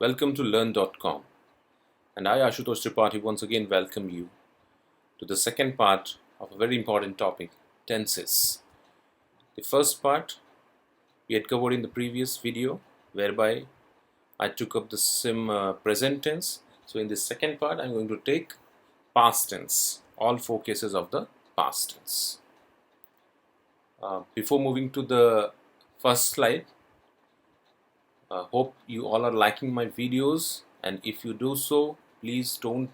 Welcome to LEARN.COM, and I, Ashutosh Tripathi, once again welcome you to the second part of a very important topic, tenses. The first part we had covered in the previous video, whereby I took up the present tense. So in the second part, I'm going to take past tense, all four cases of the past tense. Before moving to the first slide, hope you all are liking my videos, and if you do so, please don't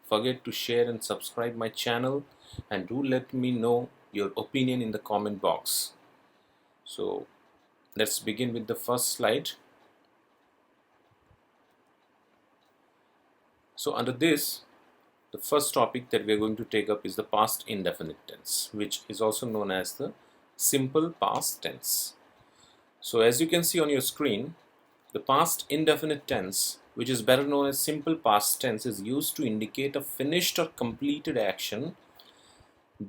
forget to share and subscribe my channel, and do let me know your opinion in the comment box. So let's begin with the first slide. So under this, the first topic that we are going to take up is the past indefinite tense, which is also known as the simple past tense. So as you can see on your screen, the past indefinite tense, which is better known as simple past tense, is used to indicate a finished or completed action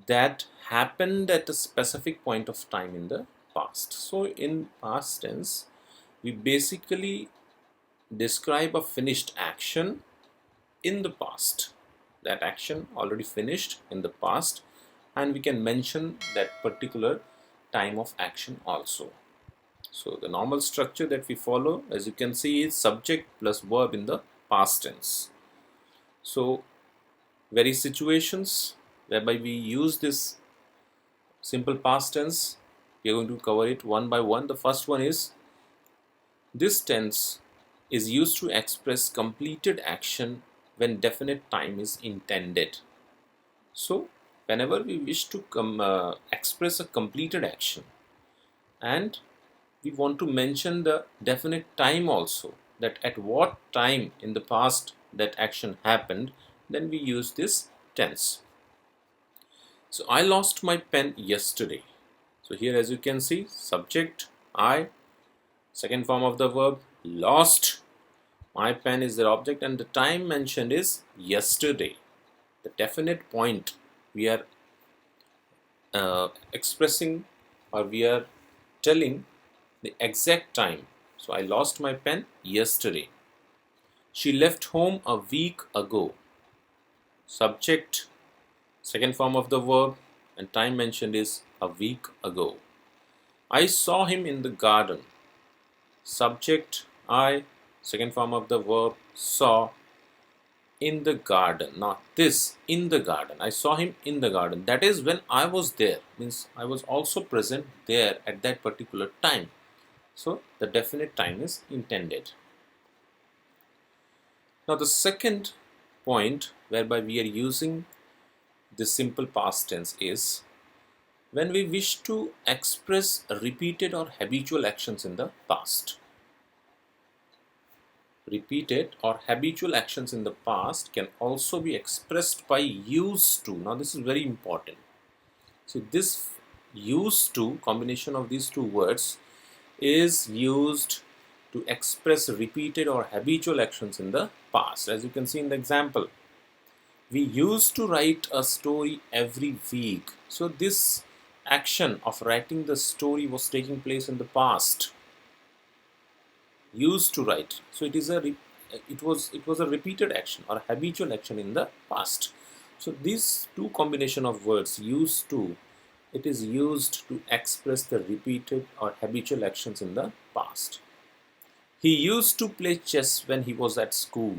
that happened at a specific point of time in the past. So in past tense, we basically describe a finished action in the past. That action already finished in the past, and we can mention that particular time of action also. So the normal structure that we follow, as you can see, is subject plus verb in the past tense. So various situations whereby we use this simple past tense, we are going to cover it one by one. The first one is, this tense is used to express completed action when definite time is intended. So whenever we wish to express a completed action, and we want to mention the definite time also, that at what time in the past that action happened, then we use this tense. So I lost my pen yesterday. So here, as you can see, subject I, second form of the verb lost, my pen is the object, and the time mentioned is yesterday. The definite point we are expressing, or we are telling the exact time. So I lost my pen yesterday. She left home a week ago. Subject, second form of the verb, and time mentioned is a week ago. I saw him in the garden. Subject I, second form of the verb saw, in the garden. Now this, in the garden, I saw him in the garden. That is when I was there, means I was also present there at that particular time. So the definite time is intended. Now the second point whereby we are using the simple past tense is when we wish to express repeated or habitual actions in the past. Repeated or habitual actions in the past can also be expressed by used to. Now this is very important. So this used to, combination of these two words, is used to express repeated or habitual actions in the past. As you can see in the example, we used to write a story every week. So this action of writing the story was taking place in the past. Used to write, so it was a repeated action or habitual action in the past. So these two combination of words, used to, it is used to express the repeated or habitual actions in the past. He used to play chess when he was at school.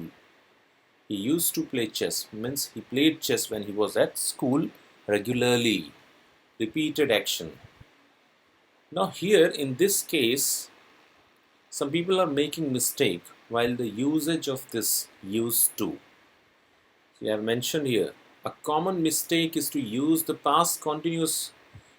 He used to play chess means he played chess when he was at school regularly. Repeated action. Now here in this case, some people are making mistake while the usage of this used to. We have mentioned here, a common mistake is to use the past continuous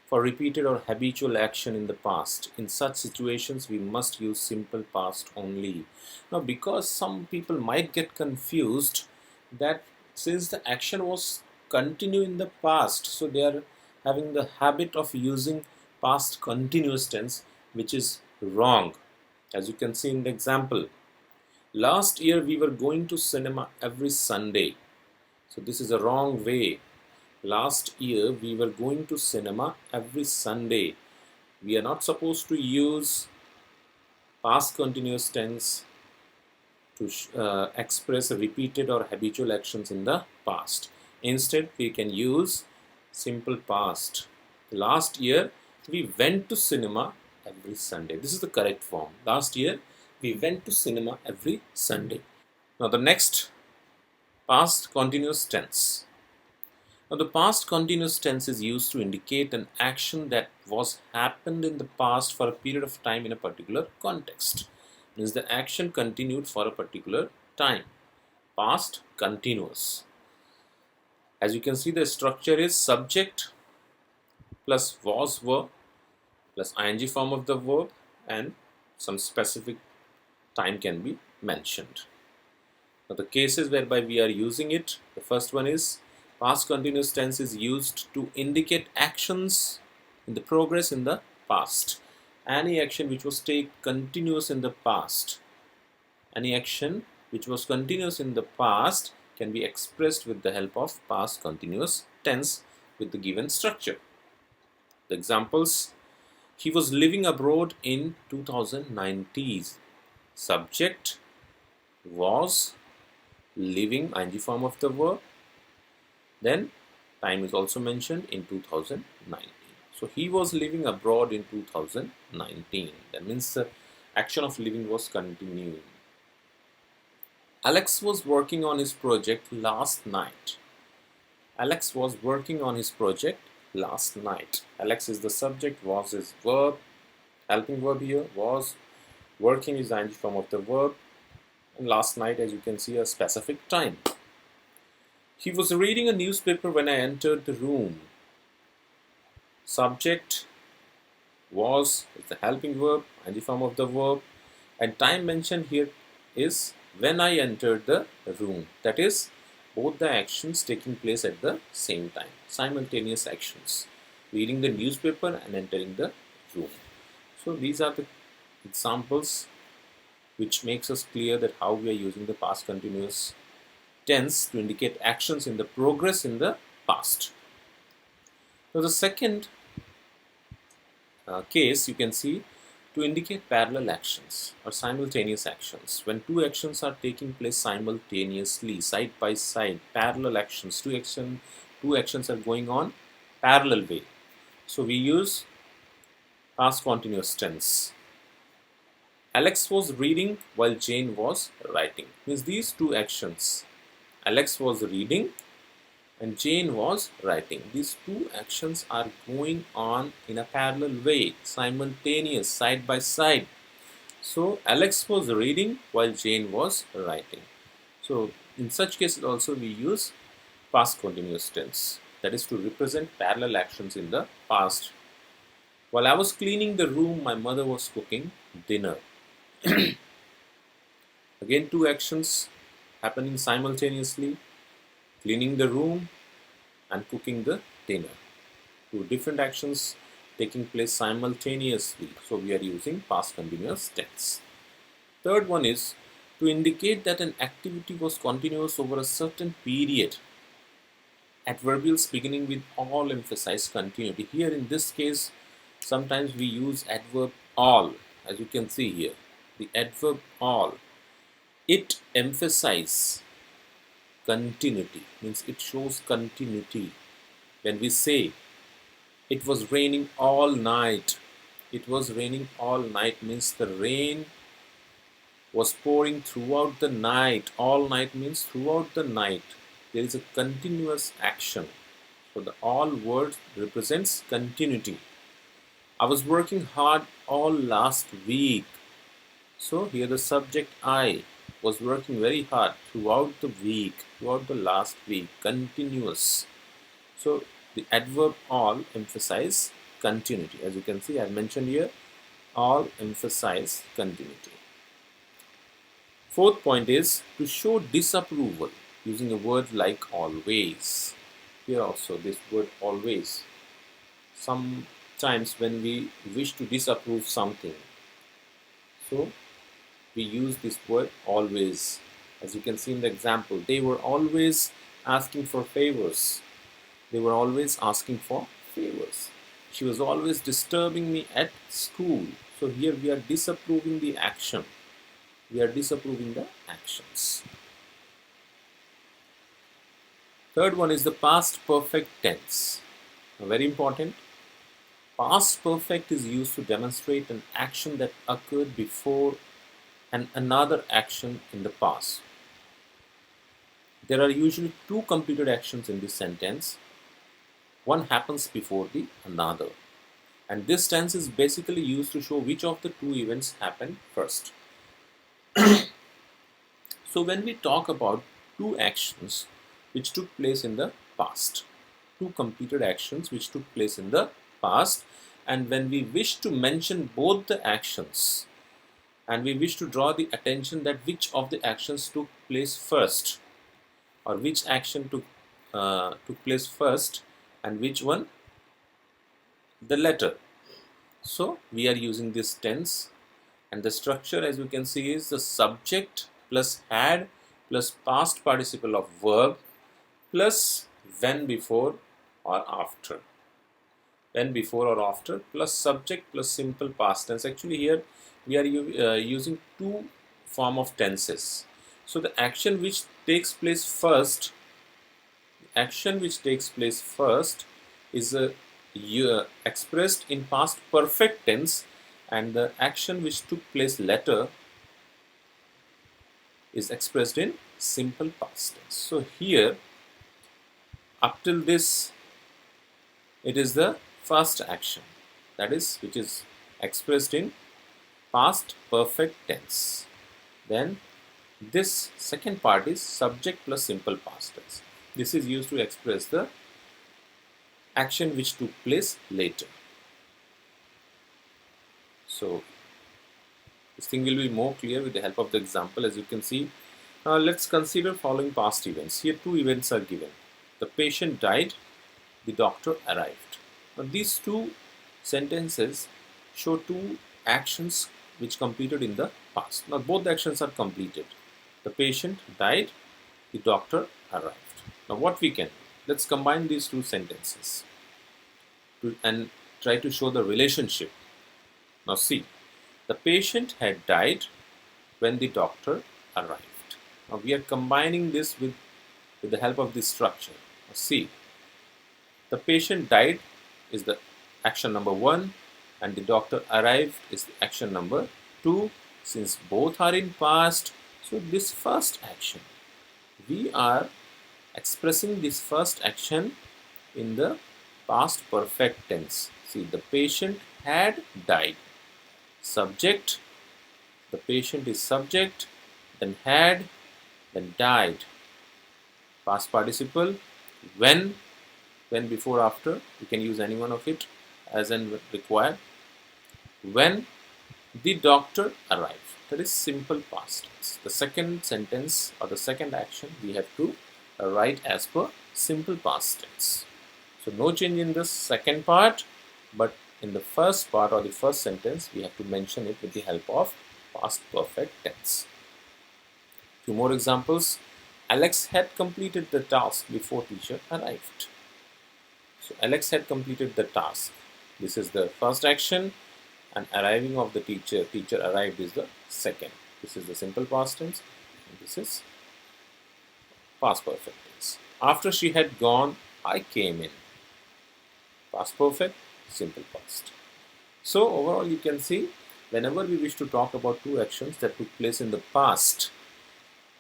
for repeated or habitual action in the past. In such situations, we must use simple past only. Now, because some people might get confused that since the action was continued in the past, so they are having the habit of using past continuous tense, which is wrong. As you can see in the example, last year we were going to cinema every Sunday. So this is a wrong way. Last year we were going to cinema every Sunday. We are not supposed to use past continuous tense to express repeated or habitual actions in the past. Instead, we can use simple past. Last year, we went to cinema every Sunday. This is the correct form. Last year, we went to cinema every Sunday. Now, the next, past continuous tense. Now, the past continuous tense is used to indicate an action that was happened in the past for a period of time in a particular context. Means the action continued for a particular time. Past continuous. As you can see, the structure is subject plus was verb plus ing form of the verb, and some specific time can be mentioned. Now, the cases whereby we are using it, the first one is past continuous tense is used to indicate actions in the progress in the past. Any action which was continuous in the past, any action which was continuous in the past can be expressed with the help of past continuous tense with the given structure. The examples: he was living abroad in 2019. Subject was, living ing form of the verb, then time is also mentioned in 2019. So he was living abroad in 2019. That means the action of living was continuing. Alex was working on his project last night. Alex was working on his project last night. Alex is the subject, was is verb, helping verb here, was, working is the ing form of the verb, and last night, as you can see, a specific time. He was reading a newspaper when I entered the room. Subject was is the helping verb, ing form of the verb, and time mentioned here is when I entered the room. That is, both the actions taking place at the same time, simultaneous actions, reading the newspaper and entering the room. So these are the examples which makes us clear that how we are using the past continuous tense to indicate actions in the progress in the past. Now, the second case you can see to indicate parallel actions or simultaneous actions. When two actions are taking place simultaneously, side by side, parallel actions, two actions are going on parallel way. So we use past continuous tense. Alex was reading while Jane was writing. Means these two actions, Alex was reading and Jane was writing. These two actions are going on in a parallel way, simultaneous, side by side. So Alex was reading while Jane was writing. So in such cases also we use past continuous tense, that is to represent parallel actions in the past. While I was cleaning the room, my mother was cooking dinner. Again, two actions happening simultaneously, cleaning the room and cooking the dinner. Two different actions taking place simultaneously. So we are using past continuous tense. Third one is to indicate that an activity was continuous over a certain period. Adverbials beginning with all emphasize continuity. Here in this case, sometimes we use adverb all, as you can see here. The adverb all, it emphasizes continuity, means it shows continuity. When we say it was raining all night, it was raining all night means the rain was pouring throughout the night. All night means throughout the night. There is a continuous action. So the all word represents continuity. I was working hard all last week. So here the subject I was working very hard throughout the week, throughout the last week, continuous. So the adverb all emphasize continuity. As you can see, I mentioned here, all emphasize continuity. Fourth point is to show disapproval using a word like always. Here also this word always. Sometimes when we wish to disapprove something, so we use this word always. As you can see in the example, they were always asking for favors. They were always asking for favors. She was always disturbing me at school. So here we are disapproving the action. we are disapproving the actions. Third one is the past perfect tense. Now, very important. Past perfect is used to demonstrate an action that occurred before and another action in the past. There are usually two completed actions in this sentence. One happens before the another. And this tense is basically used to show which of the two events happened first. So when we talk about two actions which took place in the past, two completed actions which took place in the past, and when we wish to mention both the actions and we wish to draw the attention that which of the actions took place first, or which action took place first and which one the latter. So we are using this tense, and the structure, as you can see, is the subject plus had plus past participle of verb plus when before or after. When before or after plus subject plus simple past tense. Actually here we are using two form of tenses. So the action which takes place first is expressed in past perfect tense, and the action which took place later is expressed in simple past tense. So here, up till this, it is the first action, that is, which is expressed in past perfect tense. Then this second part is subject plus simple past tense. This is used to express the action which took place later. So this thing will be more clear with the help of the example, as you can see. Now let's consider following past events. Here two events are given. The patient died, the doctor arrived. Now these two sentences show two actions which completed in the past. Now both actions are completed. The patient died, the doctor arrived. Now what we can do? Let's combine these two sentences and try to show the relationship. Now see, the patient had died when the doctor arrived. Now we are combining this with the help of this structure. Now see, the patient died is the action number 1 and the doctor arrived is the action number 2. Since both are in past, so this first action, we are expressing this first action in the past perfect tense. See, the patient had died. Subject, the patient is subject, then had, then died. Past participle, when before, after, you can use any one of it as and required. When the doctor arrived, that is simple past tense. The second sentence or the second action we have to write as per simple past tense. So no change in the second part, but in the first part or the first sentence we have to mention it with the help of past perfect tense. Two more examples. Alex had completed the task before teacher arrived. So Alex had completed the task. This is the first action, and arriving of the teacher arrived is the second. This is the simple past tense, and this is past perfect tense. After she had gone, I came in. Past perfect, simple past. So overall you can see, whenever we wish to talk about two actions that took place in the past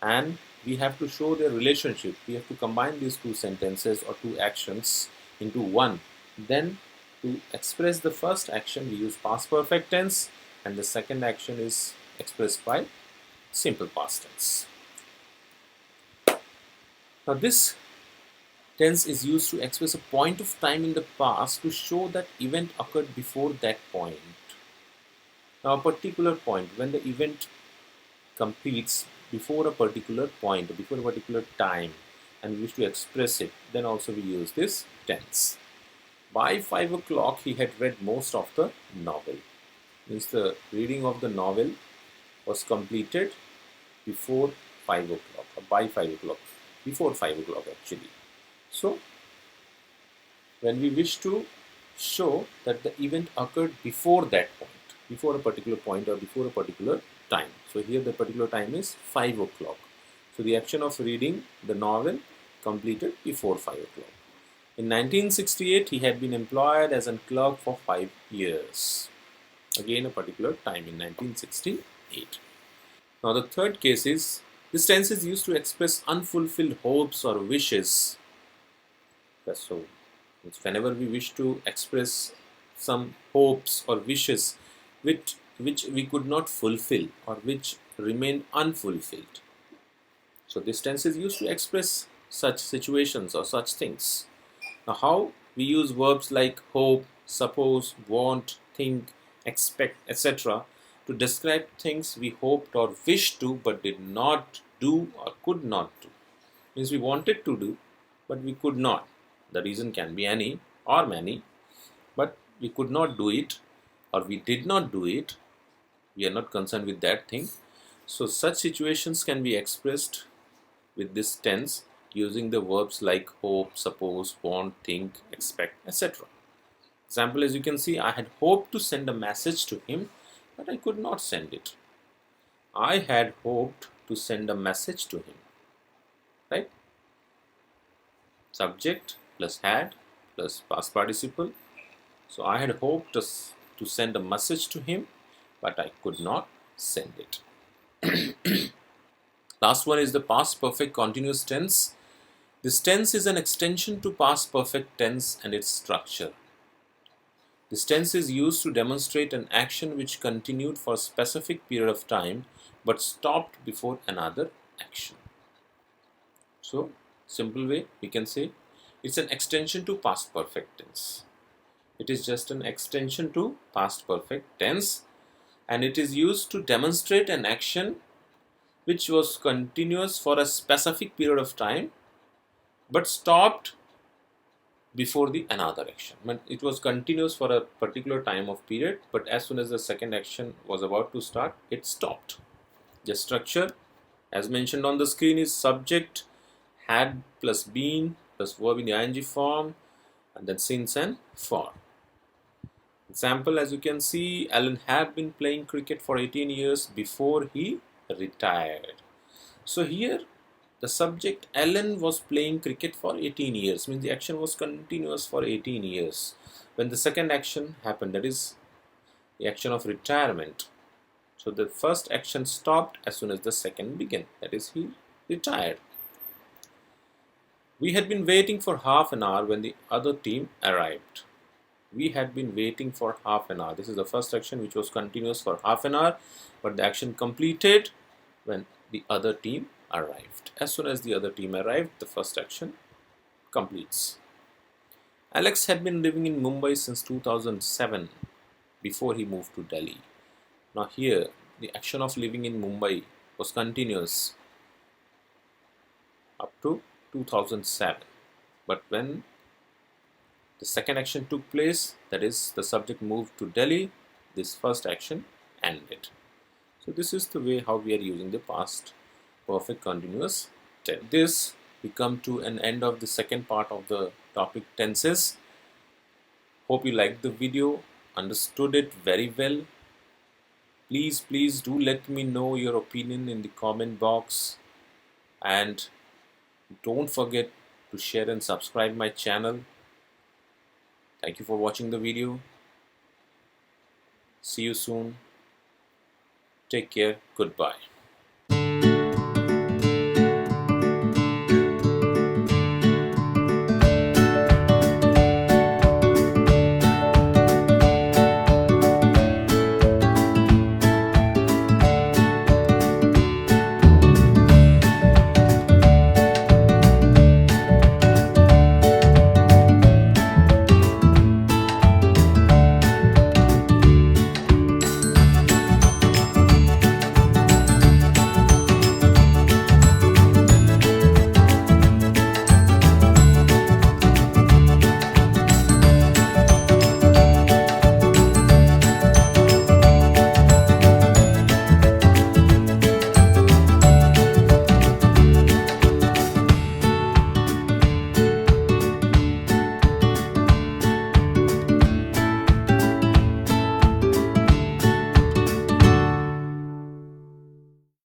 and we have to show their relationship, we have to combine these two sentences or two actions into one. Then to express the first action we use past perfect tense, and the second action is expressed by simple past tense. Now this tense is used to express a point of time in the past to show that event occurred before that point. Now a particular point, when the event completes before a particular point, before a particular time, and we wish to express it, then also we use this tense. By 5 o'clock he had read most of the novel. Means the reading of the novel was completed before 5 o'clock, or by 5 o'clock, before 5 o'clock actually. So when we wish to show that the event occurred before that point, before a particular point or before a particular time. So here the particular time is 5 o'clock. So the action of reading the novel completed before 5 o'clock. In 1968, he had been employed as a clerk for 5 years. Again, a particular time in 1968. Now, the third case is this tense is used to express unfulfilled hopes or wishes. So, whenever we wish to express some hopes or wishes which we could not fulfill or which remained unfulfilled. So, this tense is used to express such situations or such things. Now, how we use verbs like hope, suppose, want, think, expect, etc. to describe things we hoped or wished to but did not do or could not do. Means we wanted to do but we could not. The reason can be any or many, but we could not do it or we did not do it. We are not concerned with that thing. So such situations can be expressed with this tense using the verbs like hope, suppose, want, think, expect, etc. Example, as you can see, I had hoped to send a message to him, but I could not send it. I had hoped to send a message to him, right? Subject plus had plus past participle. So I had hoped to send a message to him, but I could not send it. Last one is the past perfect continuous tense. This tense is an extension to past perfect tense and its structure. This tense is used to demonstrate an action which continued for a specific period of time but stopped before another action. So, simple way we can say it's an extension to past perfect tense. It is just an extension to past perfect tense and it is used to demonstrate an action which was continuous for a specific period of time but stopped before the another action. It was continuous for a particular time of period, but as soon as the second action was about to start, it stopped. The structure, as mentioned on the screen, is subject, had plus been plus verb in the ing form, and then since and for. Example, as you can see, Alan had been playing cricket for 18 years before he retired. So here the subject Alan was playing cricket for 18 years, means the action was continuous for 18 years. When the second action happened, that is the action of retirement. So the first action stopped as soon as the second began, that is he retired. We had been waiting for half an hour when the other team arrived. We had been waiting for half an hour. This is the first action which was continuous for half an hour, but the action completed when the other team arrived. As soon as the other team arrived, the first action completes. Alex had been living in Mumbai since 2007 before he moved to Delhi. Now here, the action of living in Mumbai was continuous up to 2007. But when the second action took place, that is the subject moved to Delhi, this first action ended. So this is the way how we are using the past perfect continuous tense. This we come to an end of the second part of the topic tenses. Hope you liked the video, understood it very well. Please do let me know your opinion in the comment box, and don't forget to share and subscribe my channel. Thank you for watching the video. See you soon. Take care. Goodbye.